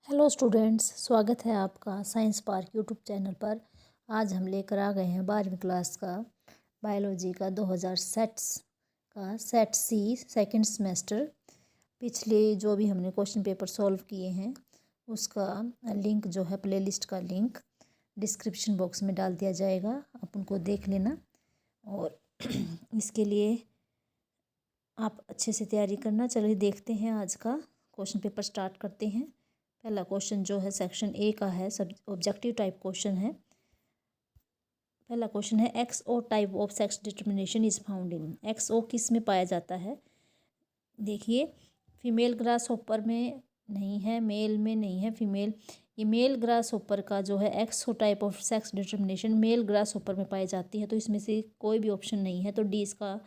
Hello students, स्वागत है आपका साइंस पार्क यूट्यूब चैनल पर। आज हम लेकर आ गए हैं 12वीं क्लास का बायोलॉजी का 2000 सेट्स का सेट सी सेकंड सेमेस्टर। पिछले जो भी हमने क्वेश्चन पेपर सॉल्व किए हैं उसका लिंक जो है प्लेलिस्ट का लिंक डिस्क्रिप्शन बॉक्स में डाल दिया जाएगा, आप उनको देख लेना। और इसके लिए आप अच्छे से तैयारी करना। चलिए देखते हैं आज का क्वेश्चन पेपर, स्टार्ट करते हैं। पहला क्वेश्चन जो है सेक्शन ए का है, सब ऑब्जेक्टिव टाइप क्वेश्चन है। पहला क्वेश्चन है X O type of sex determination is found in. X O किस में पाया जाता है? देखिए, फीमेल ग्रास हॉपर में नहीं है, मेल में नहीं है, फीमेल। ये मेल ग्रास हॉपर का जो है X O type of sex determination male grasshopper में पाई जाती है, तो इसमें से कोई भी ऑप्शन नहीं है, तो डी इसका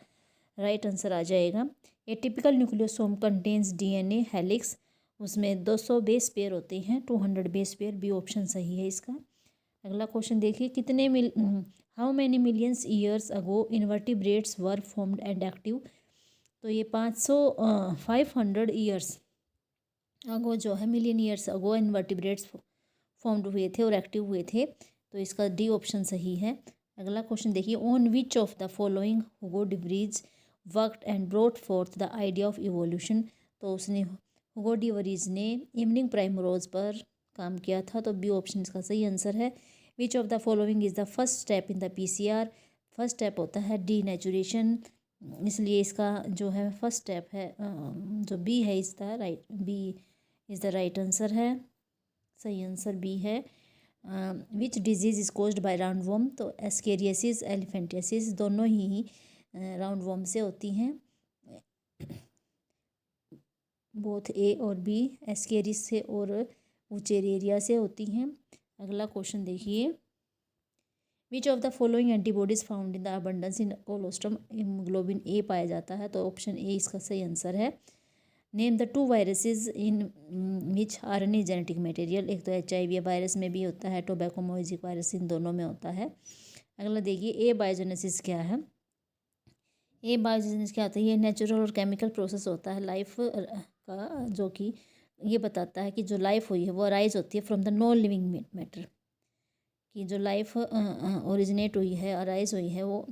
राइट आंसर आ जाएगा। ए typical nucleosome contains DNA helix, उसमें 200 बेस पेयर होते हैं, 200 बेस पेयर, बी ऑप्शन सही है इसका। अगला क्वेश्चन देखिए, how many millions years ago invertebrates were formed and active. तो ये 500 ईयर्स अगो जो है, मिलियन ईयर्स अगो इनवर्टिब्रेट्स फॉर्म्ड हुए थे और एक्टिव हुए थे, तो इसका डी ऑप्शन सही है। अगला क्वेश्चन देखिए, on which of the following Hugo de Vries worked and brought fourth the idea of evolution. तो उसने हुगो डिवरीज ने इवनिंग प्राइमरोज पर काम किया था, तो बी ऑप्शन इसका सही आंसर है। Which of the following is the first step in the PCR. First step होता है डीनेचुरेशन, इसलिए इसका जो है फर्स्ट स्टेप है जो बी है, इसका right, B is the right answer है, सही आंसर बी है। Which disease is caused by round worm. तो एस्केरियसिस एलिफेंटियासिस दोनों ही राउंड वॉर्म से होती हैं, बोथ ए और बी, एस्केरिस से और उचेरेरिया से होती हैं। अगला क्वेश्चन देखिए, which of the following antibodies found in the abundance in colostrum. Haemoglobin A पाया जाता है, तो ऑप्शन ए इसका सही आंसर है। Name the 2 viruses in which RNA genetic material. एक तो HIV वायरस में भी होता है, टोबैको मोइजिक वायरस, इन दोनों में होता है। अगला देखिए, ए बायोजेनेसिस क्या है। ए बायोजेनेसिस क्या होता है? ये नेचुरल और केमिकल प्रोसेस होता है लाइफ का, जो कि ये बताता है कि जो लाइफ हुई है वो अराइज होती है from the non living matter, कि जो लाइफ ओरिजिनेट हुई है, अराइज हुई है, वो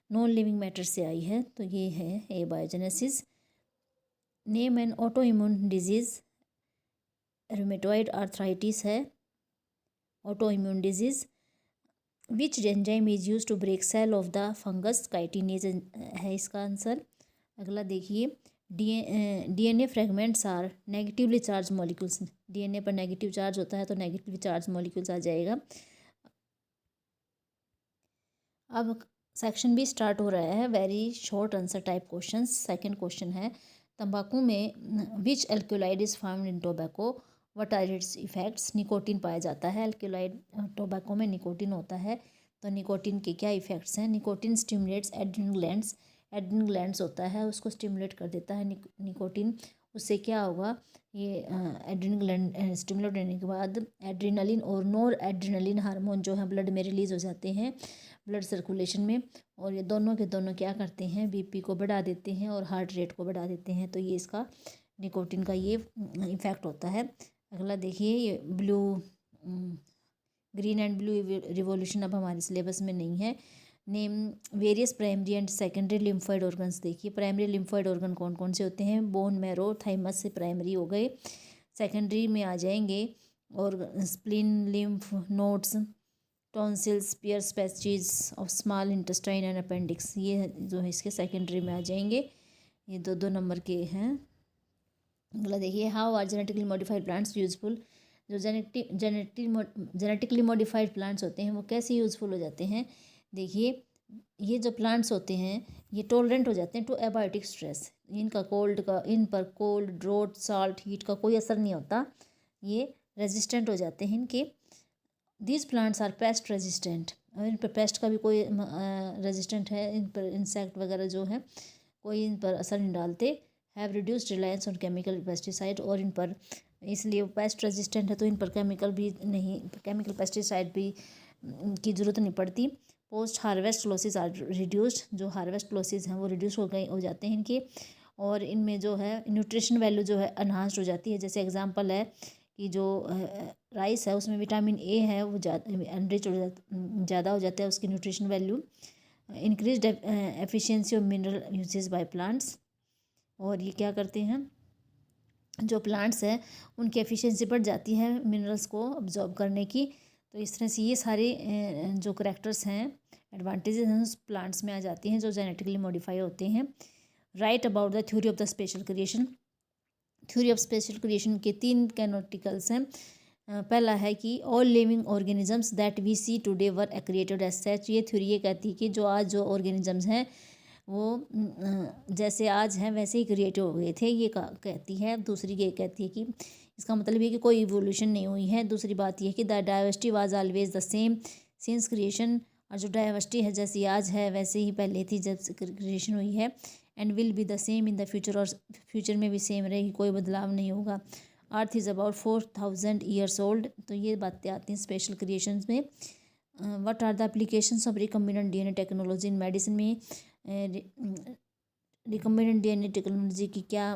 नॉन लिविंग मैटर से आई है, तो ये है abiogenesis. Name an auto immune disease. Rheumatoid arthritis है auto immune disease. Which enzyme is use to break cell of the fungus. Chitinase है इसका आंसर। अगला देखिए, DNA fragments are negatively charge molecules. DNA पर negative charge होता है, तो negatively charge molecules आ जाएगा। अब सेक्शन भी स्टार्ट हो रहा है, very short answer type question. Second question है, तंबाकू में which alkaloid is found in tobacco, what are its effects. Nicotine पाया जाता है, एल्कोलाइड टोबैको में निकोटीन होता है, तो निकोटीन के क्या इफेक्ट्स हैं? Nicotine stimulates adrenal glands. Adrenal glands होता है, उसको स्टिमुलेट कर देता है निकोटीन। उससे क्या होगा, ये एड्रिनल ग्लैंड स्टिमुलेट होने के बाद एड्रिनलिन और नॉर एड्रिनलिन हार्मोन जो है ब्लड में रिलीज हो जाते हैं, ब्लड सर्कुलेशन में, और ये दोनों के दोनों क्या करते हैं, बीपी को बढ़ा देते हैं और हार्ट रेट को बढ़ा देते हैं, तो ये इसका निकोटीन का ये इफ़ेक्ट होता है। अगला देखिए, ये blue green and blue revolution अब हमारे सिलेबस में नहीं है। Name various primary and secondary lymphoid organs. देखिए, प्राइमरी लिम्फॉइड ऑर्गन कौन कौन से होते हैं? बोन मैरो, थाइमस से प्राइमरी हो गए। सेकेंडरी में आ जाएंगे और spleen, lymph nodes, tonsils, Peyer's patches of small intestine and appendix, ये जो है इसके सेकेंडरी में आ जाएंगे। ये 2-2 नंबर के हैं। अगला देखिए, how are genetically modified plants useful. जो जेनेटिकली मॉडिफाइड प्लांट्स होते हैं वो कैसे यूज़फुल हो जाते हैं? देखिए, ये जो प्लांट्स होते हैं ये टॉलरेंट हो जाते हैं टू एबायोटिक स्ट्रेस। इन पर कोल्ड, ड्रोट, साल्ट, हीट का कोई असर नहीं होता, ये रेजिस्टेंट हो जाते हैं इनके। These plants are pest resistant, और इन पर पेस्ट का भी कोई रेजिस्टेंट है, इन पर इंसेक्ट वगैरह जो है कोई इन पर असर नहीं डालते। Have reduced reliance on chemical pesticide, और इन पर इसलिए पेस्ट रेजिस्टेंट है, तो इन पर केमिकल पेस्टिसाइड भी की ज़रूरत नहीं पड़ती। Post harvest losses are reduced, जो हार्वेस्ट लॉसेज हैं वो रिड्यूस हो जाते हैं इनके, और इनमें जो है न्यूट्रिशन वैल्यू जो है एनहांस्ड हो जाती है। जैसे एग्जांपल है कि जो राइस है उसमें विटामिन ए है वो एनरिच ज़्यादा हो जाता है उसकी nutrition value. Increase efficiency of mineral uses by plants, और ये क्या करते हैं, जो प्लांट्स हैं उनकी एफिशिएंसी बढ़ जाती है मिनरल्स को अब्जॉर्ब करने की। तो इस तरह से ये सारे जो करेक्टर्स हैं, एडवांटेजेस हैं उस प्लांट्स में आ जाती हैं जो जेनेटिकली मॉडिफाई होते हैं। Write about the theory of the special creation. Theory of special creation के 3 कैनोटिकल्स हैं। पहला है कि all living organisms that we see today were created as such. ये थ्योरी ये कहती है कि जो आज जो ऑर्गेनिजम्स हैं वो जैसे आज हैं वैसे ही क्रिएट हो गए थे, ये कहती है। दूसरी ये कहती है कि इसका मतलब ये कि कोई इवोल्यूशन नहीं हुई है। दूसरी बात यह कि the diversity was always the same since creation, और जो डाइवर्सिटी है जैसी आज है वैसे ही पहले थी जब क्रिएशन हुई है। And will be the same in the future, और फ्यूचर में भी सेम रहेगी, कोई बदलाव नहीं होगा। Earth is about 4000 years old. तो ये बातें आती हैं स्पेशल क्रिएशंस में। What are the applications of recombinant DNA technology in medicine में। रिकम्बिनेंट डीएनए टेक्नोलॉजी की क्या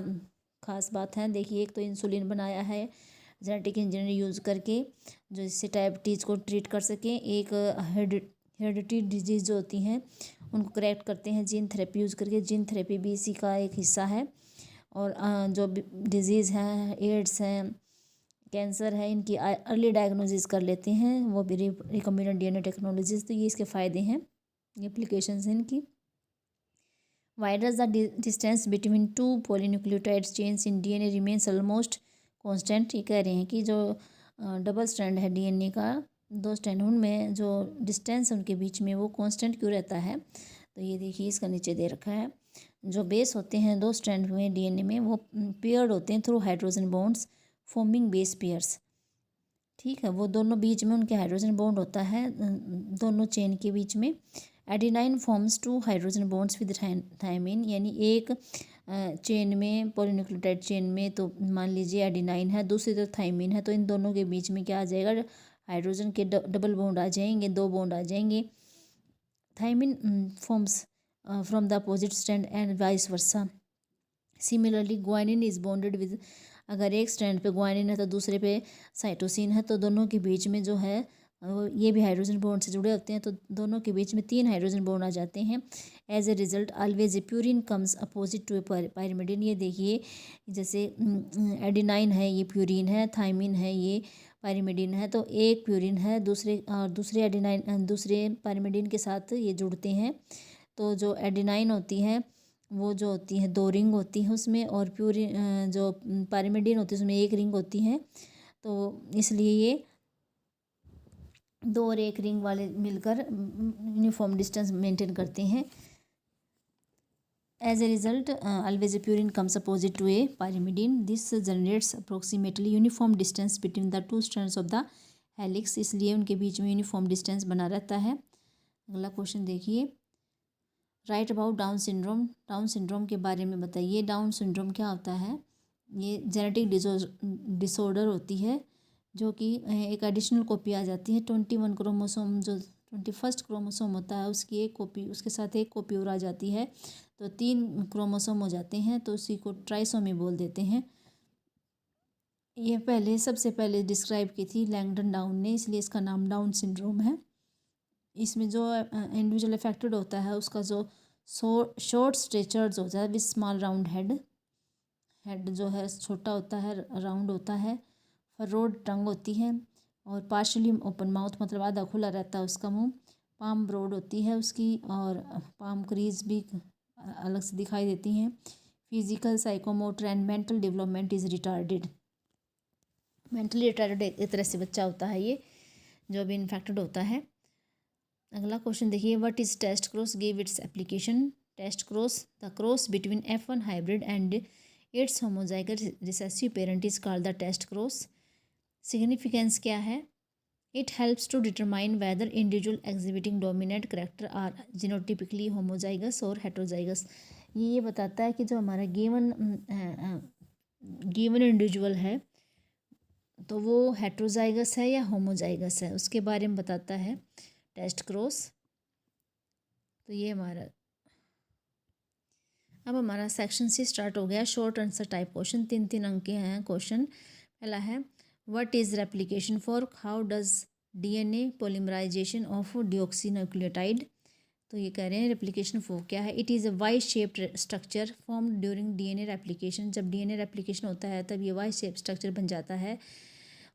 खास बात है, देखिए। एक तो इंसुलिन बनाया है जेनेटिक इंजीनियरिंग यूज़ करके, जो इससे डायबिटीज़ को ट्रीट कर सकें। एक हेरिडिटी डिजीज़ जो होती हैं उनको करेक्ट करते हैं जीन थेरेपी यूज़ करके। जीन थेरेपी भी इसी का एक हिस्सा है। और जो डिजीज़ हैं, एड्स हैं, कैंसर है, इनकी अर्ली डायग्नोसिस कर लेते हैं वो भी रिकम्बिनेंट डीएनए टेक्नोलॉजीज। तो ये इसके फ़ायदे हैं, ये एप्लीकेशंस हैं इनकी। Why does the distance between two polynucleotide chains in DNA remains almost constant। ये कह रहे हैं कि जो डबल स्ट्रैंड है डीएनए का, 2 स्ट्रैंड, उनमें जो डिस्टेंस है उनके बीच में वो कांस्टेंट क्यों रहता है। तो ये देखिए इसका नीचे दे रखा है। जो बेस होते हैं 2 स्ट्रैंड में डीएनए में वो पेयर्ड होते हैं through hydrogen bonds forming base pairs. ठीक है, वो दोनों बीच में उनके हाइड्रोजन बॉन्ड होता है दोनों चेन के बीच में। Adenine forms 2 hydrogen bonds with thymine, यानी एक चेन में पॉलीन्यूक्लियोटाइड चेन में तो मान लीजिए एडिनाइन है, दूसरी तरफ थायमिन है, तो इन दोनों के बीच में क्या आ जाएगा, हाइड्रोजन के डबल बॉन्ड आ जाएंगे, 2 बॉन्ड आ जाएंगे। Thymine forms from the opposite strand and vice versa. Similarly guanine is bonded with, अगर एक स्ट्रैंड पे ग्वानिन है तो दूसरे पे साइटोसिन है, तो दोनों के बीच में जो है ये भी हाइड्रोजन बॉन्ड से जुड़े होते हैं, तो दोनों के बीच में 3 हाइड्रोजन बॉन्ड आ जाते हैं। As a result always a purine comes opposite to a pyrimidine. ये देखिए जैसे एडिनाइन है ये प्यूरिन है, थायमिन है ये पायरिमिडिन है, तो एक प्यूरिन है दूसरे एडिनाइन दूसरे पायरिमिडिन के साथ ये जुड़ते हैं। तो जो एडिनाइन होती है वो जो होती है 2 रिंग होती है उसमें, और प्यूरिन जो पायरिमिडिन होती है उसमें 1 रिंग होती है। तो इसलिए ये 2 और 1 रिंग वाले मिलकर यूनिफॉर्म डिस्टेंस मेंटेन करते हैं। As a result always a purine comes opposite to a pyrimidine. This generates approximately uniform distance between the 2 strands of the helix, इसलिए उनके बीच में यूनिफॉर्म डिस्टेंस बना रहता है। अगला क्वेश्चन देखिए, right about down syndrome. Down syndrome के बारे में बताइए। डाउन सिंड्रोम क्या होता है, ये जेनेटिक डिसऑर्डर होती है जो कि एक एडिशनल कॉपी आ जाती है 21 क्रोमोसोम, जो 21 क्रोमोसोम होता है उसकी एक कॉपी, उसके साथ एक कॉपी और आ जाती है, तो 3 क्रोमोसोम हो जाते हैं, तो उसी को ट्राइसोमी बोल देते हैं। ये सबसे पहले डिस्क्राइब की थी लैंगडन डाउन ने, इसलिए इसका नाम डाउन सिंड्रोम है। इसमें जो इंडिविजुअल अफेक्टेड होता है उसका जो शॉर्ट स्ट्रेचर्स होता है विथ स्मॉल राउंड हेड जो है छोटा होता है, राउंड होता है, फरोड टंग होती है, और पार्शली ओपन माउथ मतलब आधा खुला रहता है उसका मुंह। पाम ब्रॉड होती है उसकी, और पाम क्रीज भी अलग से दिखाई देती हैं। Physical, psychomotor and mental development is retarded. Mentally retarded एक तरह से बच्चा होता है ये जो भी इन्फेक्टेड होता है। अगला क्वेश्चन देखिए, what is test cross, give its application. Test cross, the cross between F1 hybrid and its homozygous recessive parent is called the test cross. Significance क्या है, it helps to determine whether individual exhibiting dominant character are genotypically homozygous और heterozygous. ये बताता है कि जो हमारा given individual है तो वो हेट्रोजाइगस है या होमोजाइगस है, उसके बारे में बताता है टेस्ट क्रॉस। तो ये अब हमारा सेक्शन सी स्टार्ट हो गया। शॉर्ट आंसर टाइप क्वेश्चन, 3 अंक के हैं क्वेश्चन। पहला है what is replication fork, how does DNA polymerization of deoxynucleotide. तो ये कह रहे हैं रेप्लिकेशन फोर्क क्या है। It is a Y shaped structure form during DNA replication. जब डीएनए रेप्लिकेशन होता है तब ये वाई शेप स्ट्रक्चर बन जाता है,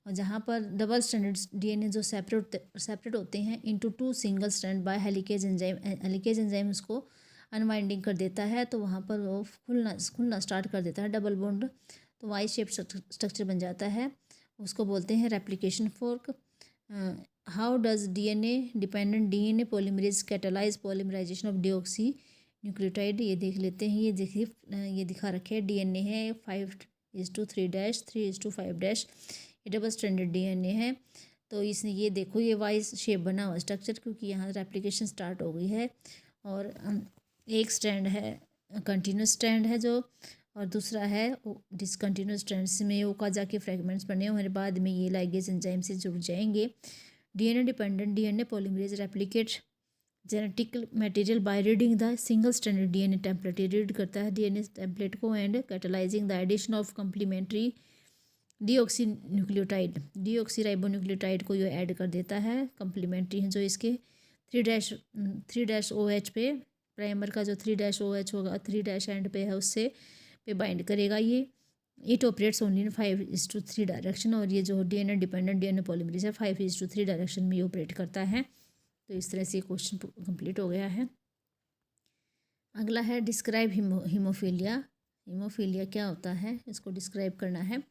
और जहाँ पर डबल स्ट्रैंडेड डीएनए जो सेपरेट होते हैं into two single strand by helicase enzyme उसको अनवाइंडिंग कर देता है, तो वहाँ पर वो खुलना स्टार्ट कर देता है डबल बॉन्ड, तो वाई शेप स्ट्रक्चर बन जाता है, उसको बोलते हैं replication fork. How does DNA dependent DNA polymerase catalyse polymerization of deoxy nucleotide. ये देख लेते हैं, ये देखिए ये दिखा रखे हैं, डीएनए है 5:3 3:5, ये डबल स्ट्रैंडेड डीएनए है। तो इसने ये देखो ये वाई शेप बना हुआ स्ट्रक्चर, क्योंकि यहाँ रेप्लिकेशन स्टार्ट हो गई है, और एक स्ट्रैंड है कंटिन्यूस स्ट्रैंड है जो, और दूसरा है डिसकंटिन्यूस स्ट्रैंड्स में ओकाजा के फ्रेगमेंट्स बने हुए हैं, बाद में ये लाइगेज एंजाइम से जुड़ जाएंगे। DNA dependent DNA polymerase replicate genetic material by reading the single stranded DNA template. Read करता है डीएनए टेम्पलेट को and catalysing the addition of complementary deoxy nucleotide, deoxy ribonucleotide को ये ऐड कर देता है कम्प्लीमेंट्री है जो इसके 3-OH पे प्राइमर का जो 3-OH होगा 3 एंड पे है उससे पे बाइंड करेगा ये। It operates only in 5:3 direction, और ये जो डीएनए डिपेंडेंट डीएनए पॉलीमरेज है 5:3 डायरेक्शन में ये ऑपरेट करता है। तो इस तरह से क्वेश्चन कंप्लीट हो गया है। अगला है डिस्क्राइब हीमोफीलिया। हीमोफीलिया क्या होता है इसको डिस्क्राइब करना है।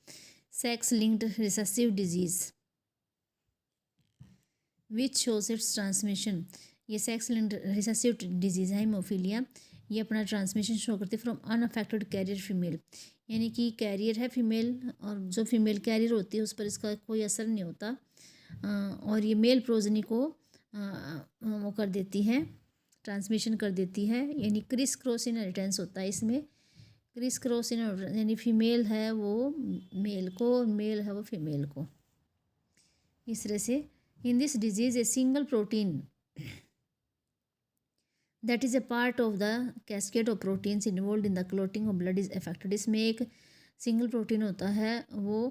Sex linked recessive disease which shows it's transmission. ये सेक्स लिंक्ड रिसेसिव डिजीज़ है हीमोफीलिया, ये अपना ट्रांसमिशन शो करती है फ्रॉम अनअफेक्टेड कैरियर फीमेल, यानी कि कैरियर है फीमेल और जो फीमेल कैरियर होती है उस पर इसका कोई असर नहीं होता, और ये मेल प्रोजनी को वो कर देती है, ट्रांसमिशन कर देती है, यानी क्रिस क्रॉस इनहेरिटेंस होता है इसमें। क्रिस क्रॉस इनहेरिटेंस यानी फीमेल है वो मेल को और मेल है वो फीमेल को। इस तरह से in this disease a single protein that is a part of the cascade of proteins involve in the clotting of blood is affected. इसमें एक सिंगल प्रोटीन होता है वो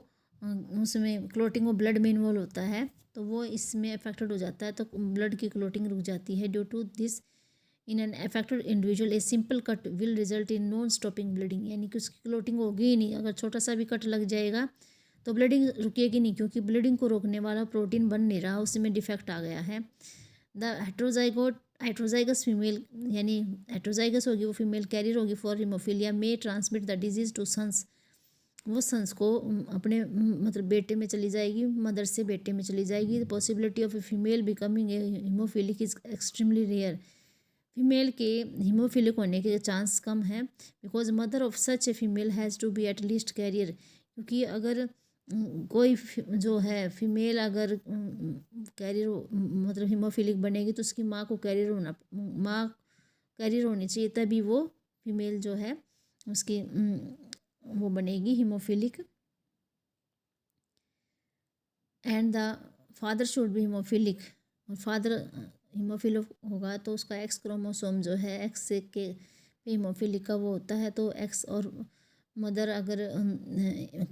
उसमें क्लोटिंग ऑफ ब्लड में इन्वॉल्व होता है, तो वो इसमें अफेक्टेड हो जाता है, तो ब्लड की क्लोटिंग रुक जाती है। Due to this in an affected individual a simple cut will result in non stopping bleeding, यानी कि उसकी क्लोटिंग होगी ही नहीं, अगर छोटा सा भी कट लग जाएगा तो ब्लीडिंग रुकेगी नहीं, क्योंकि ब्लीडिंग को रोकने वाला प्रोटीन बन नहीं रहा, उसमें डिफेक्ट आ गया है। द हेट्रोजाइगस फीमेल, यानी हेट्रोजाइगस होगी वो फीमेल कैरियर होगी फॉर हीमोफीलिया में transmit the disease to sons, वो सन्स को अपने मतलब बेटे में चली जाएगी, मदर से बेटे में चली जाएगी। The possibility of a female becoming a haemophilic is extremely rare. Female के हीमोफिलिक होने के चांस कम है, because mother of such a female has to be at least carrier, क्योंकि अगर कोई जो है फीमेल अगर कैरियर मतलब हीमोफिलिक बनेगी तो उसकी माँ कैरियर होनी चाहिए, तभी वो फीमेल जो है उसकी वो बनेगी haemophilic. And the father should be haemophilic, और फादर हीमोफिलिक होगा तो उसका एक्स क्रोमोसोम जो है एक्स से के हीमोफिलिक का वो होता है, तो एक्स और मदर अगर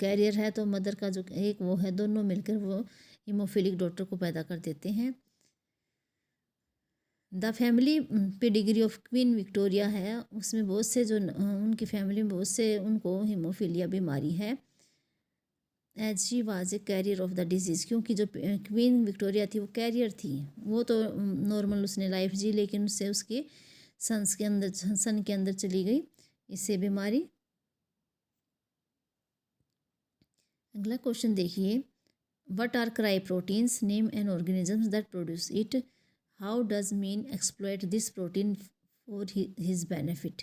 कैरियर है तो मदर का जो एक वो है दोनों मिलकर वो हीमोफिलिक डॉटर को पैदा कर देते हैं। The family pedigree of queen Victoria है, उसमें बहुत से जो उनकी फैमिली में बहुत से उनको हीमोफीलिया बीमारी है। As she was a carrier of the disease, क्योंकि जो क्वीन विक्टोरिया थी वो कैरियर थी, वो तो नॉर्मल उसने लाइफ जी, लेकिन उससे उसके सन के अंदर चली गई इससे बीमारी। अगला क्वेश्चन देखिए, what are cry proteins, name an organisms that produce it, how does mean exploit this protein for his benefit.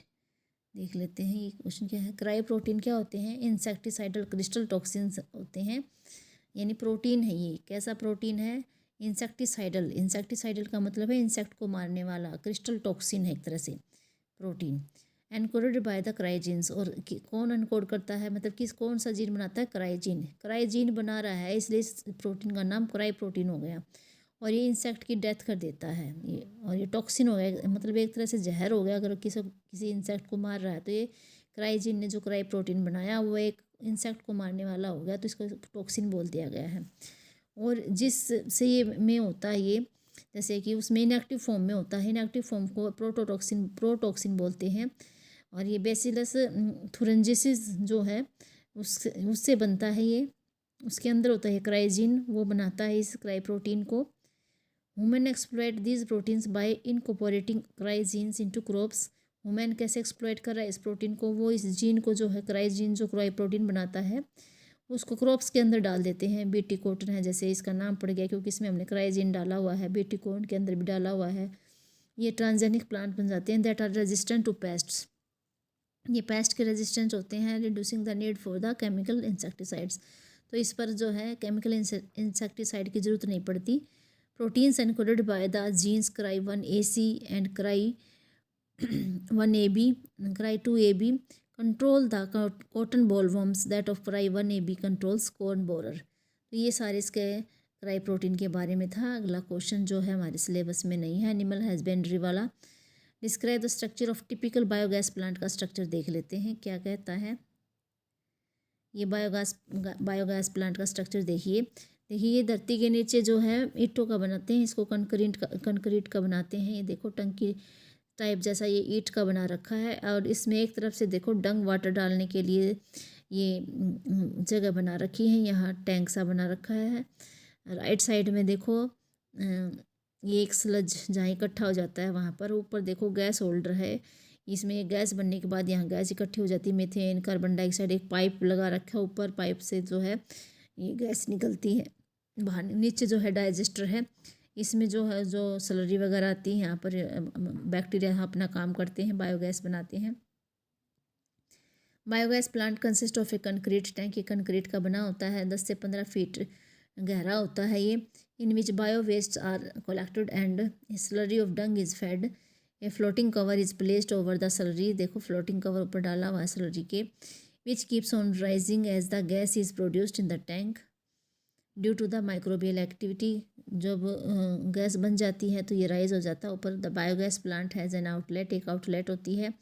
देख लेते हैं ये क्वेश्चन क्या है। क्राई प्रोटीन क्या होते हैं, इंसेक्टिसाइडल क्रिस्टल टॉक्सिन्स होते हैं, यानी प्रोटीन है ये, कैसा प्रोटीन है, इंसेक्टिसाइडल का मतलब है इंसेक्ट को मारने वाला, क्रिस्टल टॉक्सिन है एक तरह से प्रोटीन। एनकोडेड बाय द क्राइजीन्स, और कौन एनकोड करता है मतलब किस कौन सा जीन बनाता है, क्राइजीन बना रहा है, इसलिए इस प्रोटीन का नाम क्राई प्रोटीन हो गया, और ये इंसेक्ट की डेथ कर देता है ये, और ये टॉक्सिन हो गया मतलब एक तरह से जहर हो गया, अगर किसी इंसेक्ट को मार रहा है तो ये क्राइजीन ने जो क्राई प्रोटीन बनाया वो एक इंसेक्ट को मारने वाला हो गया तो इसको टॉक्सिन बोल दिया गया है। और जिससे ये में होता है ये, जैसे कि उसमें इनएक्टिव फॉर्म में होता है, इनएक्टिव फॉर्म को प्रोटॉक्सिन बोलते हैं। और ये बेसिलस थुरेंजिसिस जो है उससे बनता है ये। उसके अंदर होता है क्राइजीन, वो बनाता है इस क्राई प्रोटीन को। Women exploit these proteins by incorporating cry genes into crops. Women कैसे एक्सप्लॉइट कर रहा है इस प्रोटीन को, वो इस जीन को जो है क्राइजीन जो क्राई प्रोटीन बनाता है उसको क्रॉप्स के अंदर डाल देते हैं। बीटी कॉटन है जैसे इसका नाम पड़ गया क्योंकि इसमें हमने क्राइजीन डाला हुआ है, बीटी कॉटन के अंदर भी डाला हुआ है। ये ट्रांसजेनिक प्लांट बन जाते हैं that are resistant to pests. ये पेस्ट के रेजिस्टेंट होते हैं, reducing the need for the chemical insecticides. तो इस पर जो है केमिकल इंसेक्टिसाइड की ज़रूरत नहीं पड़ती। Proteins encoded by the genes CRY1AC and CRY1AB, CRY2AB control the cotton bollworms that of CRY1AB controls corn borer. तो ये सारे इसके क्राई प्रोटीन के बारे में था। अगला क्वेश्चन जो है हमारे सिलेबस में नहीं है, एनिमल हस्बेंड्री वाला। Describe the structure of typical biogas plant का स्ट्रक्चर देख लेते हैं क्या कहता है। ये बायोगैस प्लांट का स्ट्रक्चर देखिए ये धरती के नीचे जो है ईंटों का बनाते हैं, इसको कंक्रीट का बनाते हैं। ये देखो टंकी टाइप जैसा ये ईंट का बना रखा है और इसमें एक तरफ से देखो डंग वाटर डालने के लिए ये जगह बना रखी है, यहाँ टैंक सा बना रखा है। राइट साइड में देखो ये एक स्लज जहाँ इकट्ठा हो जाता है वहाँ पर। ऊपर देखो गैस होल्डर है, इसमें गैस बनने के बाद यहाँ गैस इकट्ठी हो जाती है, मीथेन कार्बन डाइऑक्साइड। एक पाइप लगा रखा है ऊपर, पाइप से जो है ये गैस निकलती है बाहर। नीचे जो है डाइजेस्टर है, इसमें जो है जो स्लरी वगैरह आती है यहाँ पर बैक्टीरिया अपना काम करते हैं, बायोगैस बनाते हैं। Biogas plant consist of A concrete tank, ये कंक्रीट का बना होता है, 10 से 15 फीट गहरा होता है ये। In which bio waste are collected and slurry of dung is fed. A floating cover is placed over the slurry, देखो फ्लोटिंग कवर ऊपर डाला हुआ है स्लरी के, which keeps on rising as the gas is produced in the tank due to the microbial activity. जब gas बन जाती है तो ये राइज हो जाता है ऊपर। The biogas plant has an outlet, एक आउटलेट होती है,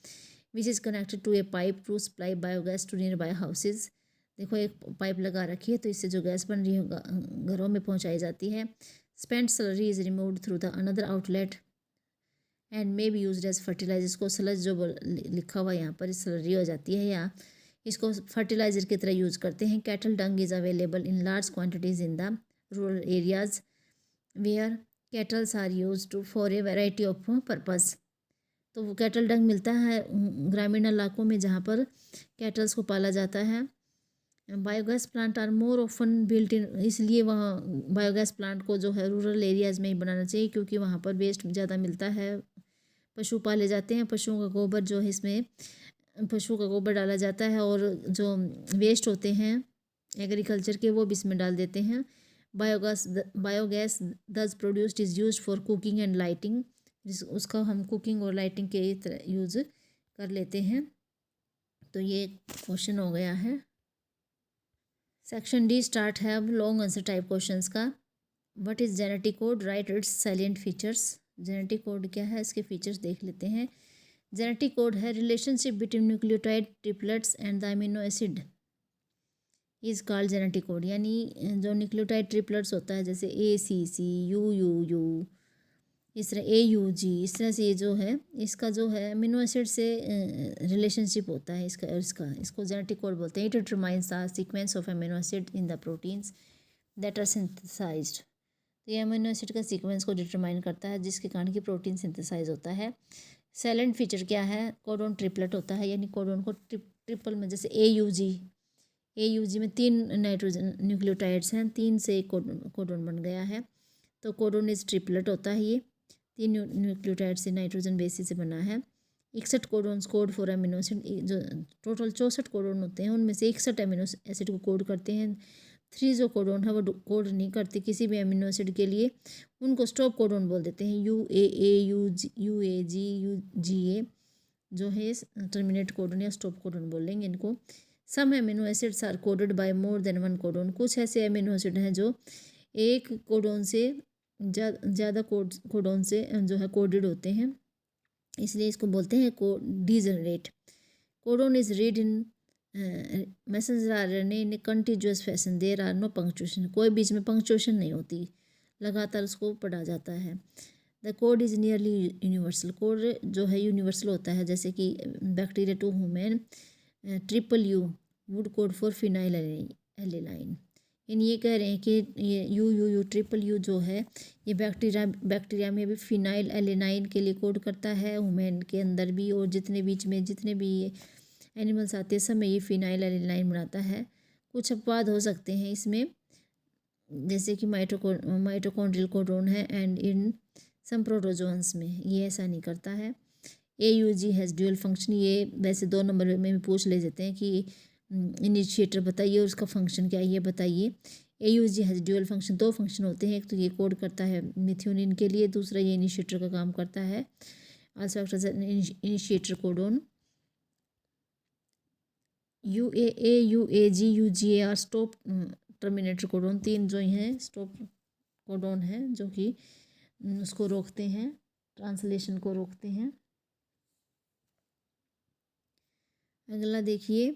which is connected to a pipe to supply biogas to nearby houses. देखो एक पाइप लगा रखी है तो इससे जो गैस बन रही है घरों में पहुंचाई जाती है। Spent slurry is removed through the another outlet and may be used as fertiliser. इसको स्लज जो लिखा हुआ यहाँ पर स्लरी हो जाती है या इसको फर्टिलाइजर की तरह यूज़ करते हैं। Cattle dung is available in large quantities in the rural areas where cattles are use to for a variety of purpose. तो वो कैटल डंग मिलता है ग्रामीण इलाकों में जहाँ पर कैटल्स को पाला जाता है। Biogas plant are more often built in, इसलिए वहाँ बायोगैस प्लांट को जो है रूरल एरियाज़ में ही बनाना चाहिए क्योंकि वहाँ पर वेस्ट ज़्यादा मिलता है। पशु पाले जाते हैं, पशुओं का गोबर जो है इसमें पशु का गोबर डाला जाता है और जो वेस्ट होते हैं एग्रीकल्चर के वो भी इसमें डाल देते हैं। बायोगैस दस produced is used for cooking and lighting, उसका हम कुकिंग और लाइटिंग के तरह यूज़ कर लेते हैं। तो ये क्वेश्चन हो गया है। सेक्शन डी स्टार्ट है अब लॉन्ग आंसर टाइप क्वेश्चंस का। What is genetic code, right it's salient features. Genetic code क्या है, इसके फीचर्स देख लेते हैं। जेनेटिक कोड है relationship between nucleotide triplets and the amino acid is called genetic code. यानी जो न्यूक्लियोटाइड ट्रिपलेट्स होता है जैसे ACC UUU, इस तरह AUG, इस तरह से ये जो है इसका जो है अमीनो एसिड से रिलेशनशिप होता है इसको जेनेटिक कोड बोलते हैं। It determines the sequence of amino acid in the proteins that are synthesised. तो ये अमीनो एसिड का सीक्वेंस को डिटरमाइन करता है जिसके कारण कि प्रोटीन सिंथेसाइज होता है। सैलेंट फीचर क्या है, कोडोन ट्रिपलेट होता है, यानी कोडोन को ट्रिपल में जैसे AUG में 3 नाइट्रोजन न्यूक्लियोटाइड्स हैं, 3 से कोडोन बन गया है तो कोडोन इज ट्रिपलेट होता है। ये 3 न्यूक्लियोटाइड से नाइट्रोजन बेसिस से बना है। 61 codons code for amino acid, जो टोटल 64 कोडोन होते हैं उनमें से 61 अमीनो एसिड को कोड करते हैं। 3 जो कोडोन है वो कोड नहीं करते किसी भी अमीनो एसिड के लिए, उनको स्टॉप कोडोन बोल देते हैं। UAA UAG UGA जो है टर्मिनेट कोडोन या स्टॉप कोडोन बोलेंगे इनको। Some amino acids are coded by more than 1 codon, कुछ ऐसे अमीनो एसिड हैं जो एक कोडोन से ज़्यादा कोडोन से जो है कोडेड होते हैं, इसलिए इसको बोलते हैं degenerate. Codon is read in message are in continuous fashion, there are no punctuation, कोई बीच में पंक्चुएशन नहीं होती, लगातार उसको पढ़ा जाता है। The code is nearly universal, code जो है यूनिवर्सल होता है, जैसे कि bacteria to human triple U would code for phenylalanine एलिलाइन। इन ये कह रहे हैं कि ये यू ट्रिपल यू जो है ये बैक्टीरिया में भी फिनाइल एलिनाइन के लिए कोड करता है, ह्यूमन के अंदर भी, और जितने बीच में जितने भी एनिमल्स आते हैं सब में ये फिनाइल एलिनाइन बनाता है। कुछ अपवाद हो सकते हैं इसमें, जैसे कि माइटोकॉन्ड्रियल कोडोन है एंड इन सम प्रोटोजोन्स में ये ऐसा नहीं करता है। AUG हैज़ ड्यूअल फंक्शन, ये वैसे 2 नंबर में भी पूछ ले जाते हैं कि इनिशिएटर बताइए और उसका फंक्शन क्या है ये बताइए। AUG has dual function, 2 function होते हैं, एक तो ये कोड करता है मिथ्योनिन के लिए, दूसरा ये इनिशिएटर का काम करता है। Also act as an initiator codon. UAA UAG UGA stop terminator codon, 3 जो हैं स्टॉप कोडोन है जो कि उसको रोकते हैं, ट्रांसलेशन को रोकते हैं। अगला देखिए,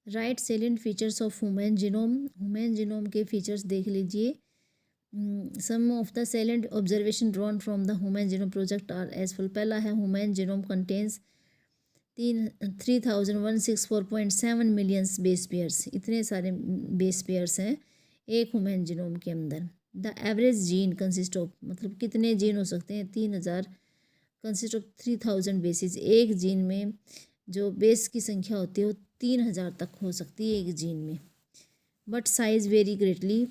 right salient features of human genome, human genome के फीचर्स देख लीजिए। Some of the salient observation drawn from the human genome project are as follow. पहला है human genome contains 3164.7 millions base pairs, इतने सारे बेस पेयर्स हैं एक human genome के अंदर। The average gene consist of, मतलब कितने जीन हो सकते हैं, 3000, कंसिस्ट ऑफ 3000 बेसिस। एक जीन में जो बेस की संख्या होती है वो 3000 तक हो सकती है एक जीन में। बट साइज़ वेरी ग्रेटली,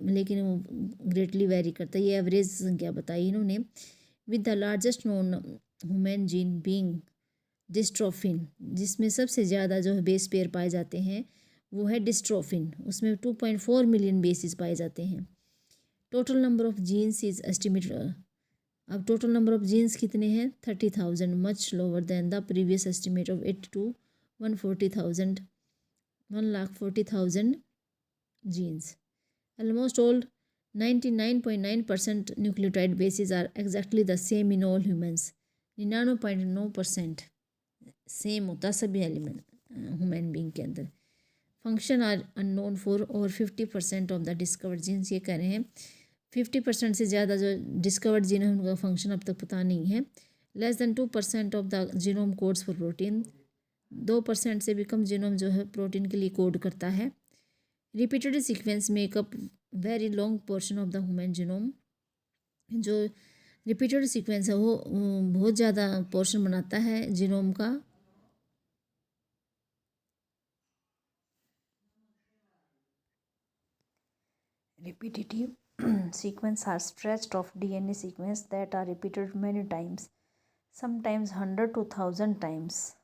लेकिन वो ग्रेटली वेरी करता है, ये एवरेज संख्या बताई इन्होंने। With the largest known human gene being dystrophin, जिसमें सबसे ज़्यादा जो है बेस पेयर पाए जाते हैं वो है डिस्ट्रोफिन, उसमें 2.4 मिलियन बेसिस पाए जाते हैं। Total number of genes is estimated, अब टोटल नंबर ऑफ जीन्स कितने हैं, 30,000, much lower than the previous estimate of 80 to 140,000, 1,40,000 genes. Almost all 99.9% nucleotide bases are exactly the same in all humans, 99.9% same होता सभी element human being के अंदर। Function are unknown for और 50% of the discovered jeans, ये कह रहे हैं 50% से ज़्यादा जो डिस्कवर्ड जीन है उनका फंक्शन अब तक पता नहीं है। Less than 2% of the genome codes for protein, 2% से भी कम जीनोम जो है प्रोटीन के लिए कोड करता है। Repeated sequence makeup very long portion of the human genome, जो रिपीटेड सीक्वेंस है वो बहुत ज़्यादा पोर्शन बनाता है जीनोम का। Repetitive sequence are stretched of DNA sequence that are repeated many times, sometimes 100 to 1000 times.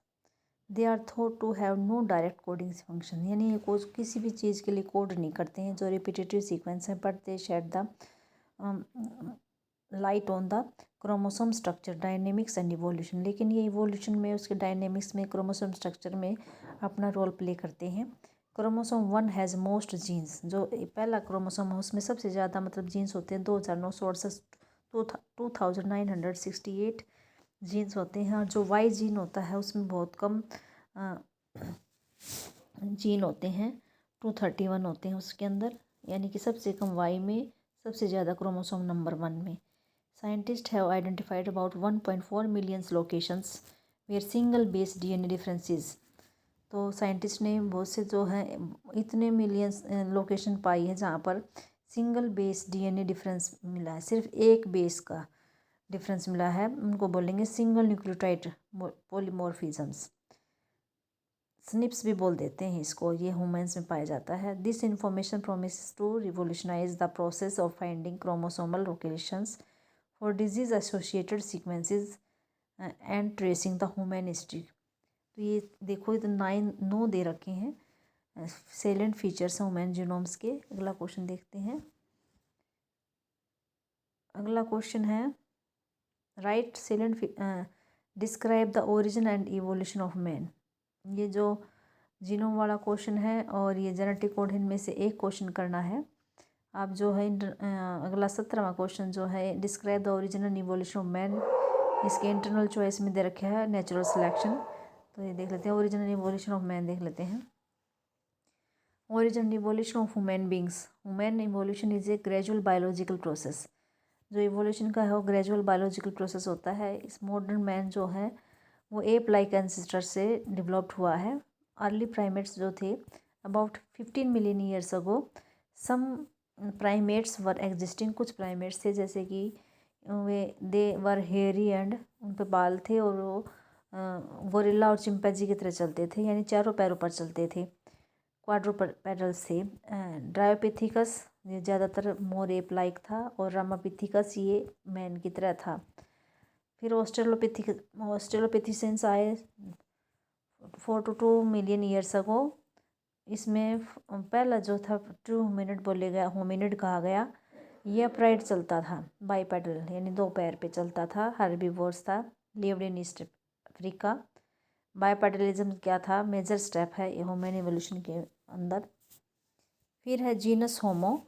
They are thought to have no direct coding function, यानी ये कोई किसी भी चीज़ के लिए कोड नहीं करते हैं जो रिपीटेटिव सीक्वेंस हैं, but they shed the light on the chromosome structure, dynamics and evolution. लेकिन ये इवोल्यूशन में, उसके डायनेमिक्स में, क्रोमोसोम स्ट्रक्चर में अपना रोल प्ले करते हैं। क्रोमोसोम 1 हैज़ मोस्ट जीन्स, जो पहला क्रोमोसोम है उसमें सबसे ज़्यादा मतलब जीन्स होते हैं, 2968, 2968 जीन्स होते हैं। और जो वाई जीन होता है उसमें बहुत कम जीन होते हैं, 231 होते हैं उसके अंदर, यानी कि सबसे कम वाई में, सबसे ज़्यादा क्रोमोसोम नंबर 1 में। Scientist have identified about 1.4 millions locations where single base DNA differences. तो साइंटिस्ट ने बहुत से जो है इतने मिलियंस लोकेशन पाई है जहाँ पर सिंगल बेस DNA डिफरेंस मिला है, सिर्फ एक बेस का डिफरेंस मिला है, उनको बोलेंगे सिंगल न्यूक्लियोटाइड पॉलीमॉर्फिज्म्स, स्निप्स भी बोल देते हैं इसको, ये ह्यूमन्स में पाया जाता है। This information promise to revolutionise the process of finding chromosomal locations for disease associated sequences and tracing the human history. तो ये देखो, ये तो 9 दे रखे हैं सेलेंट फीचर्स ह्यूमन जीनोम्स के। अगला क्वेश्चन देखते हैं। अगला क्वेश्चन है right salient describe the origin and evolution of man. ये जो जीनोम वाला क्वेश्चन है और ये जेनेटिक कोड, इनमें से एक क्वेश्चन करना है। आप जो है अगला 17वां क्वेश्चन जो है describe the origin and evolution of man, इसके इंटरनल चॉइस में दे रखा है नेचुरल सिलेक्शन। तो ये देख लेते हैं, origin and evolution of man देख लेते हैं। Origin and evolution of human beings. Human evolution is a gradual biological process. जो इवोल्यूशन का है वो ग्रेजुअल बायोलॉजिकल प्रोसेस होता है। इस मॉडर्न मैन जो है वो एप लाइक एंसेस्टर से डेवलप्ड हुआ है। अर्ली प्राइमेट्स जो थे about 15 million years ago some primates were existing. कुछ प्राइमेट्स थे जैसे कि वे दे वर हेयरी एंड उन पे बाल थे और वो गोरिल्ला और चिंपैंजी की तरह चलते थे, यानी चारों पैरों पर चलते थे, क्वाड्रूपेडल्स थे। ड्रायोपिथिकस ये ज़्यादातर मोर एप लाइक था और रामापिथिकस ये मैन की तरह था। फिर ऑस्ट्रेलोपिथिसेंस आए 4 to 2 मिलियन ईयर्स अगो। इसमें पहला जो था ट्रू होमिनिड कहा गया। ये अपराइट चलता था, बाईपेडल यानी 2 पैर पे चलता था, हर्बीवोर्स था, लिव्ड इन ईस्ट अफ्रीका। बाईपेडलिज्म क्या था, मेजर स्टेप है ह्यूमन एवोल्यूशन के अंदर। फिर है जीनस होमो।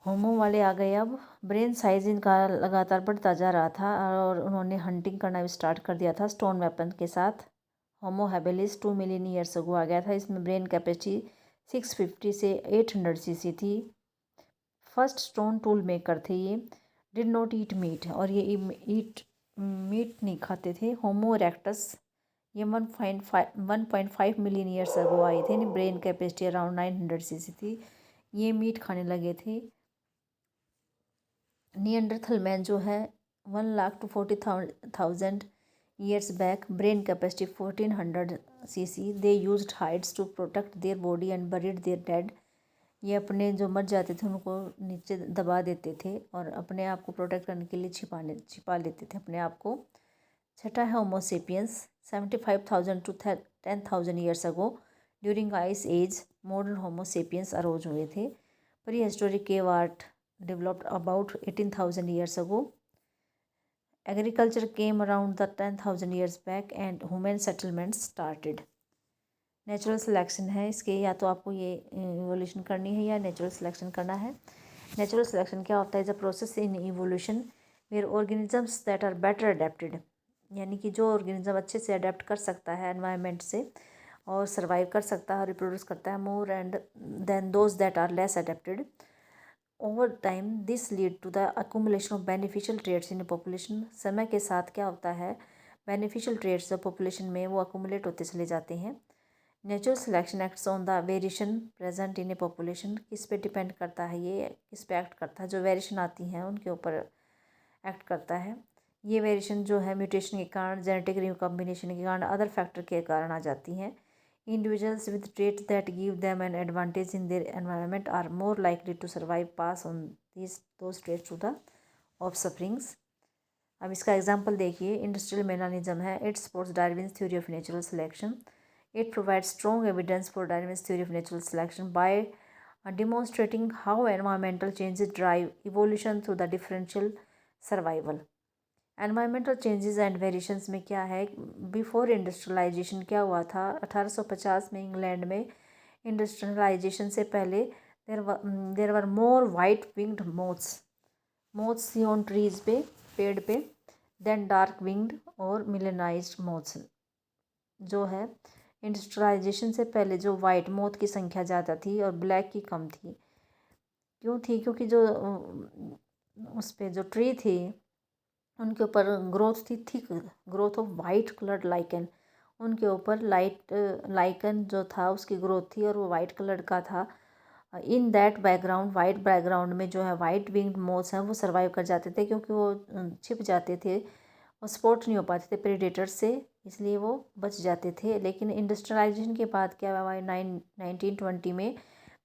होमो वाले आ गए। अब ब्रेन साइज इनका लगातार बढ़ता जा रहा था और उन्होंने हंटिंग करना भी स्टार्ट कर दिया था स्टोन वेपन के साथ। होमो हैबिलिस 2 मिलियन ईयर्स अगो आ गया था। इसमें ब्रेन कैपेसिटी 650 से 800 सीसी थी। फर्स्ट स्टोन टूल मेकर थे ये। डिड नॉट ईट मीट, और ये मीट नहीं खाते थे। होमो इरेक्टस ये 1.5 मिलियन ईयर्स अगो आए थे। ब्रेन कैपेसिटी अराउंड 900 सीसी थी। ये मीट खाने लगे थे। नियंडरथल मैन जो है 1 lakh to 40,000 years back, brain capacity 1400 cc. They used hides to protect their body and buried their dead. ये अपने जो मर जाते थे उनको नीचे दबा देते थे और अपने आप को प्रोटेक्ट करने के लिए छिपा लेते थे अपने आप को। छठा है Homo sapiens. 75,000 to 10,000 years ago during ice age modern Homo sapiens arose हुए थे। Prehistoric cave art developed about 18,000 years ago. Agriculture came around the 10,000 years back and human settlements started. Natural selection है इसके, या तो आपको ये इवोल्यूशन करनी है या नेचुरल सिलेक्शन करना है। नेचुरल सिलेक्शन क्या होता है? Is a process in evolution where organisms that are better adapted, यानी कि जो ऑर्गेनिज्म अच्छे से अडेप्ट कर सकता है एनवायरनमेंट से और सर्वाइव कर सकता है और रिप्रोड्यूस करता है more and than those that are less adapted. Over time this lead to the accumulation of beneficial traits in population. समय के साथ क्या होता है, बेनिफिशियल ट्रेड्स जो पॉपुलेशन में वो अक्यूमुलेट होते चले जाते हैं। Natural selection acts on the variation present in A population. किस पे डिपेंड करता है ये, किस पे एक्ट करता है? जो वेरिएशन आती हैं उनके ऊपर एक्ट करता है। ये वेरिएशन जो है म्यूटेशन के कारण, जेनेटिक रिकॉम्बिनेशन के कारण, अदर फैक्टर के कारण आ जाती हैं। Individuals with traits that give them an advantage in their environment are more likely to survive, pass on those traits to the offsprings. अब इसका एग्जांपल देखिए, इंडस्ट्रियल मेलानिज्म है। It supports Darwin's theory of natural selection. It provides strong evidence for Darwin's theory of natural selection bye demonstrating how environmental changes drive evolution through the differential survival. Environmental changes and variations में क्या है, before industrialisation क्या हुआ था 1850 में England में। Industrialisation से पहले देर वर मोर वाइट विंग्ड मोथ्स थी ऑन ट्रीज पे, पेड़ पे, देन डार्क विंग्ड और मिलेनाइज्ड मोथ्स। जो है इंडस्ट्रियलाइजेशन से पहले जो वाइट मोथ की संख्या ज़्यादा थी और ब्लैक की कम थी। क्यों थी? क्योंकि जो उस पर जो ट्री थी उनके ऊपर ग्रोथ थी, thick growth of white coloured lichen. उनके ऊपर लाइकन जो था उसकी ग्रोथ थी और वो वाइट कलर का था। In that background, white background में जो है वाइट विंग्ड मोथ्स हैं वो सर्वाइव कर जाते थे, क्योंकि वो छिप जाते थे और स्पॉट नहीं हो पाते थे प्रेडेटर्स से, इसलिए वो बच जाते थे। लेकिन इंडस्ट्रियलाइजेशन के बाद क्या हुआ, 1920 में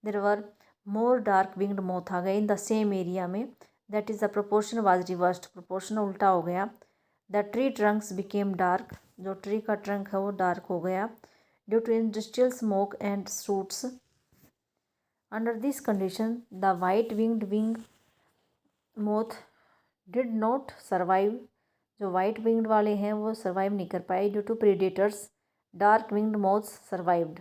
there were more dark winged moth आ गए इन द सेम एरिया में। That is the proportion was reversed, proportion उल्टा हो गया। The tree trunks became dark, जो ट्री का ट्रंक है वो डार्क हो गया due to industrial smoke and soots. Under this condition the white wing moth did not survive. जो वाइट विंग्ड वाले हैं वो सर्वाइव नहीं कर पाए due to predators. Dark winged moths survived,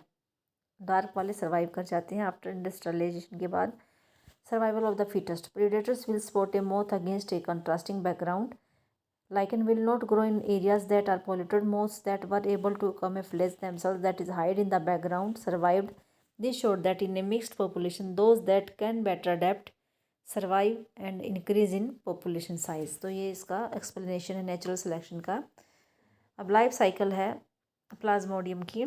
dark वाले सर्वाइव कर जाते हैं आफ्टर इंडस्ट्रियलाइजेशन के बाद। Survival of the fittest, predators will spot A moth against A contrasting background. Lichen will not grow in areas that are polluted. Moths that were able to camouflage themselves, that is hide in the background, survived. This showed that in a mixed population, those that can better adapt survive and increase in population size. तो ये इसका explanation है natural selection का। अब life cycle है Plasmodium की।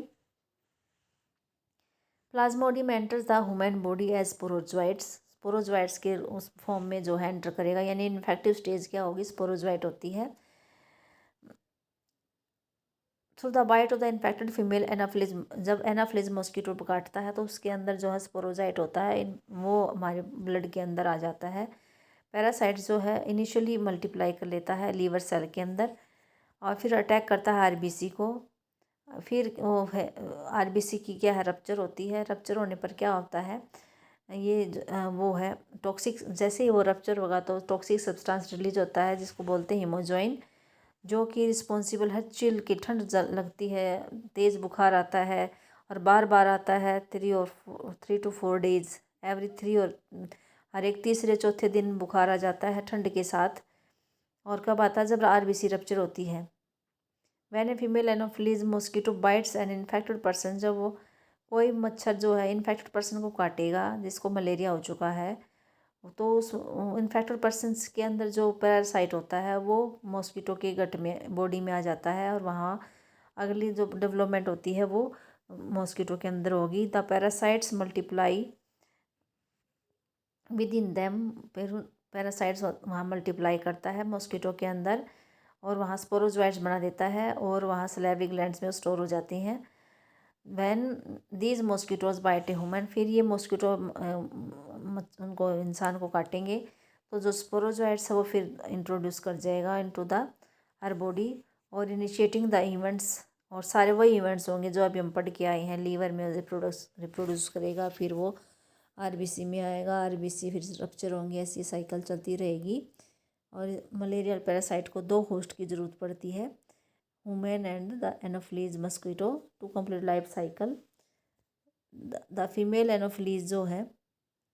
Plasmodium enters the human body as sporozoites. Sporozoites के उस फॉर्म में जो है एंटर करेगा, यानी इन्फेक्टिव स्टेज क्या होगी, स्पोरोजोइट होती है। Through the bite of the infected female anopheles, जब एनाफिलिज मॉस्किटो काटता है तो उसके अंदर जो है स्पोरोजाइट होता है, वो हमारे ब्लड के अंदर आ जाता है। पैरासाइट जो है इनिशियली मल्टीप्लाई कर लेता है लीवर सेल के अंदर और फिर अटैक करता है आरबीसी को। फिर वो है आरबीसी की क्या है, रप्चर होती है। रप्चर होने पर क्या होता है, ये वो है टॉक्सिक, जैसे ही वो रप्चर होगा तो टॉक्सिक सब्सटेंस रिलीज होता है जिसको बोलते हैं हीमोजॉइन, जो कि रिस्पॉन्सिबल है चिल की, ठंड लगती है, तेज़ बुखार आता है और बार बार आता है 3 to 4 डेज एवरी 3, और हर एक तीसरे चौथे दिन बुखार आ जाता है ठंड के साथ। और कब आता है, जब आरबीसी रप्चर होती है। When a female anopheles mosquito bytes an infected person, जब वो कोई मच्छर जो है इन्फेक्टेड पर्सन को काटेगा जिसको मलेरिया हो चुका है, तो उस इन्फेक्टेड पर्सनस के अंदर जो पैरासाइट होता है वो मॉस्किटो के गट में, बॉडी में आ जाता है और वहाँ अगली जो डेवलपमेंट होती है वो मॉस्किटो के अंदर होगी। The parasites multiply with in them, फिर पैरासाइट्स वहाँ मल्टीप्लाई करता है मॉस्किटो के अंदर और वहाँ स्पोरोजोइट्स बना देता है और वहाँ सलेवरी ग्लैंड्स में स्टोर हो जाती हैं। When these mosquitoes bite a human, फिर ये मॉस्किटो उनको इंसान को काटेंगे तो जो स्पोरोजोइट्स है वो फिर इंट्रोड्यूस कर जाएगा इनटू द हर बॉडी और इनिशिएटिंग द इवेंट्स, और सारे वही इवेंट्स होंगे जो अभी हम पढ़ के आए हैं। लीवर में रिप्रोड्यूस करेगा, फिर वो आरबीसी में आएगा, आरबीसी फिर रप्चर होंगे, ऐसी साइकिल चलती रहेगी। और मलेरियल पैरासाइट को 2 होस्ट की ज़रूरत पड़ती है, human and the Anopheles mosquito, to complete life cycle. The female Anopheles जो है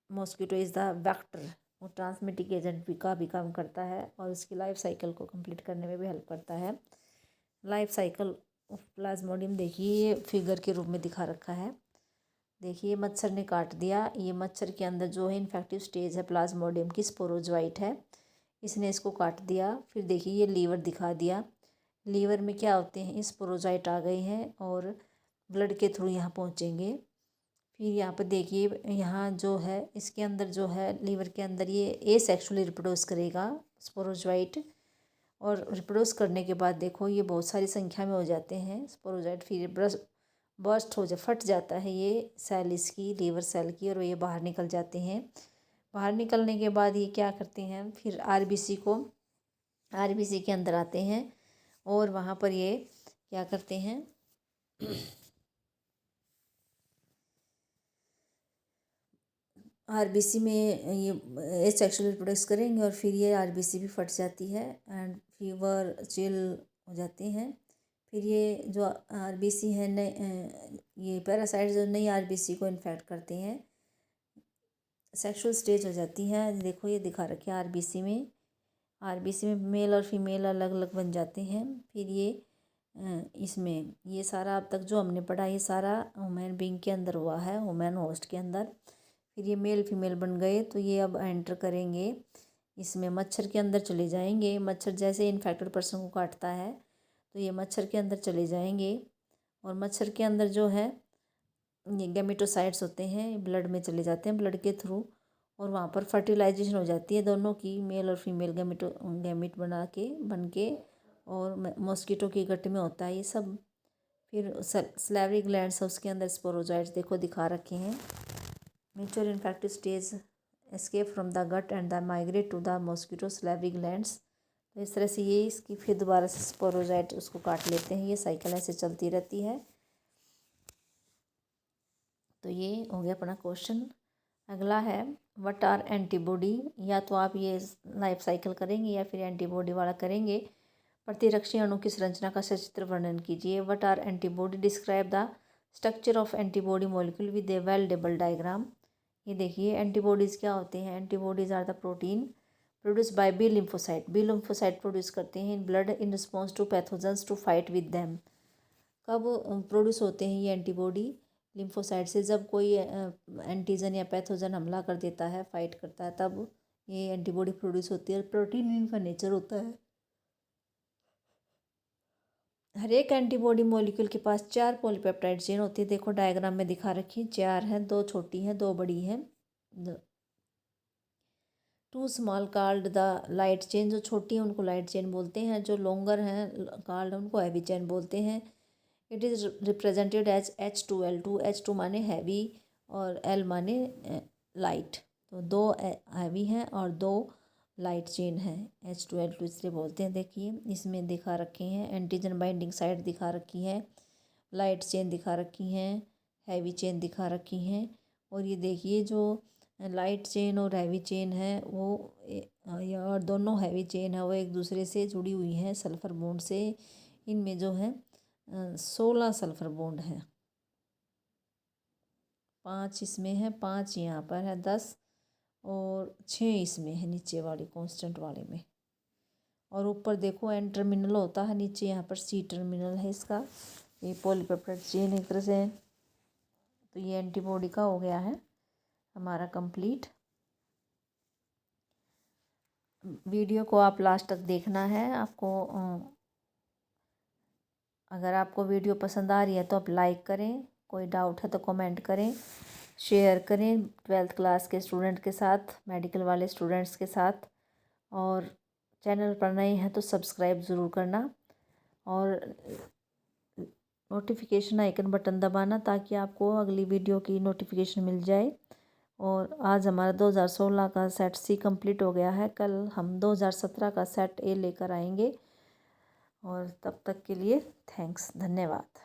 मॉस्किटो इज़ द वेक्टर, वो ट्रांसमिटिंग एजेंट भी काम करता है और उसकी लाइफ साइकिल को कंप्लीट करने में भी हेल्प करता है। लाइफ साइकिल ऑफ प्लाज्मोडियम देखिए ये फिगर के रूप में दिखा रखा है। देखिए मच्छर ने काट दिया, ये मच्छर के अंदर जो है इन्फेक्टिव स्टेज है प्लाज्मोडियम की, स्पोरोजोइट है, इसने इसको काट दिया। फिर देखिए ये लीवर दिखा दिया, लीवर में क्या होते हैं, स्पोरोजाइट आ गए हैं और ब्लड के थ्रू यहाँ पहुँचेंगे। फिर यहाँ पर देखिए यहाँ जो है इसके अंदर जो है लीवर के अंदर ये एसेक्सुअली रिप्रोड्यूस करेगा स्पोरोजोइट, और रिप्रोड्यूस करने के बाद देखो ये बहुत सारी संख्या में हो जाते हैं स्पोरोजोइट, फिर बर्स्ट हो जा फट जाता है ये सेल इसकी, लीवर सेल की, और ये बाहर निकल जाते हैं। बाहर निकलने के बाद ये क्या करते हैं, फिर आरबीसी के अंदर आते हैं और वहाँ पर ये क्या करते हैं आरबीसी में ये सेक्सुअल रिप्रोडक्स करेंगे और फिर ये आरबीसी भी फट जाती है एंड फीवर चिल हो जाते हैं। फिर ये जो आरबीसी है ये पैरासाइट जो नई आरबीसी को इन्फेक्ट करते हैं, सेक्सुअल स्टेज हो जाती है। देखो ये दिखा रखे हैं आरबीसी में मेल और फीमेल अलग अलग बन जाते हैं। फिर ये इसमें ये सारा अब तक जो हमने पढ़ा ये सारा ह्यूमन बीइंग के अंदर हुआ है, ह्यूमन होस्ट के अंदर। फिर ये मेल फीमेल बन गए तो ये अब एंटर करेंगे इसमें, मच्छर के अंदर चले जाएंगे। मच्छर जैसे इन्फेक्टेड पर्सन को काटता है तो ये मच्छर के अंदर चले जाएंगे और मच्छर के अंदर जो है ये गैमेटोसाइट्स होते हैं, ब्लड में चले जाते हैं ब्लड के थ्रू, और वहाँ पर फर्टिलाइजेशन हो जाती है दोनों की, मेल और फीमेल गैमेट बन के और मॉस्किटो की गट में होता है ये सब। फिर सलेवरी ग्लैंड्स है उसके अंदर स्पोरोजोइट्स देखो दिखा रखे हैं। Mature infective stage escape from the gut and the migrate to the mosquito salivary glands. तो इस तरह से ये इसकी फिर दोबारा से स्पोरोजोइट उसको काट लेते हैं, ये साइकिल ऐसे चलती रहती है। तो ये हो गया अपना क्वेश्चन। अगला है व्हाट आर एंटीबॉडी, या तो आप ये लाइफ साइकिल करेंगे या फिर एंटीबॉडी वाला करेंगे। प्रतिरक्षी अणु की संरचना का सचित्र वर्णन कीजिए। What are antibody, describe the structure of antibody molecule with a well labelled diagram. ये देखिए एंटीबॉडीज़ क्या होते हैं, antibodies are the protein produce by B lymphocyte. B lymphocyte produce करते हैं in blood in response to pathogens to fight with them. कब produce होते हैं ये एंटीबॉडी लिम्फोसाइट से? जब कोई एंटीजन या पैथोजन हमला कर देता है, फाइट करता है, तब ये एंटीबॉडी प्रोड्यूस होती है। प्रोटीन इनका नेचर होता है। हर एक एंटीबॉडी मॉलिक्यूल के पास 4 पॉलीपेप्टाइड चेन होती है। देखो डायग्राम में दिखा रखी 4 हैं, 2 छोटी हैं, 2 बड़ी हैं। 2 small called the light chain. जो छोटी हैं उनको लाइट चेन बोलते हैं, जो लॉन्गर हैं कॉल्ड उनको हैवी चेन बोलते हैं। It is represented as H2L2। H2 माने हैवी और L माने लाइट। तो 2 हैवी हैं और 2 लाइट चेन है। H2L2 इसलिए बोलते हैं। देखिए इसमें दिखा रखे हैं एंटीजन बाइंडिंग साइट दिखा रखी है, लाइट चेन दिखा रखी हैं, हैवी चेन दिखा रखी हैं। और ये देखिए जो लाइट चेन और हैवी चेन है वो और दोनों हैवी चेन है वो एक दूसरे से जुड़ी हुई हैं सल्फ़र बॉन्ड से। इनमें जो है 16 सल्फ़र बॉन्ड हैं। 5 इसमें है, 5 यहाँ पर है, 10 और 6 इसमें है नीचे वाली कांस्टेंट वाले में। और ऊपर देखो एन टर्मिनल होता है, नीचे यहाँ पर सी टर्मिनल है इसका। ये पॉलीपेप्टाइड चेन एक तरह से। तो ये एंटीबॉडी का हो गया है हमारा कंप्लीट। वीडियो को आप लास्ट तक देखना है आपको। अगर आपको वीडियो पसंद आ रही है तो आप लाइक करें, कोई डाउट है तो कमेंट करें, शेयर करें 12th क्लास के स्टूडेंट के साथ, मेडिकल वाले स्टूडेंट्स के साथ। और चैनल पर नए हैं तो सब्सक्राइब ज़रूर करना और नोटिफिकेशन आइकन बटन दबाना ताकि आपको अगली वीडियो की नोटिफिकेशन मिल जाए। और आज हमारा 2016 का सेट सी कंप्लीट हो गया है। कल हम 2017 का सेट ए लेकर आएंगे। और तब तक के लिए थैंक्स, धन्यवाद।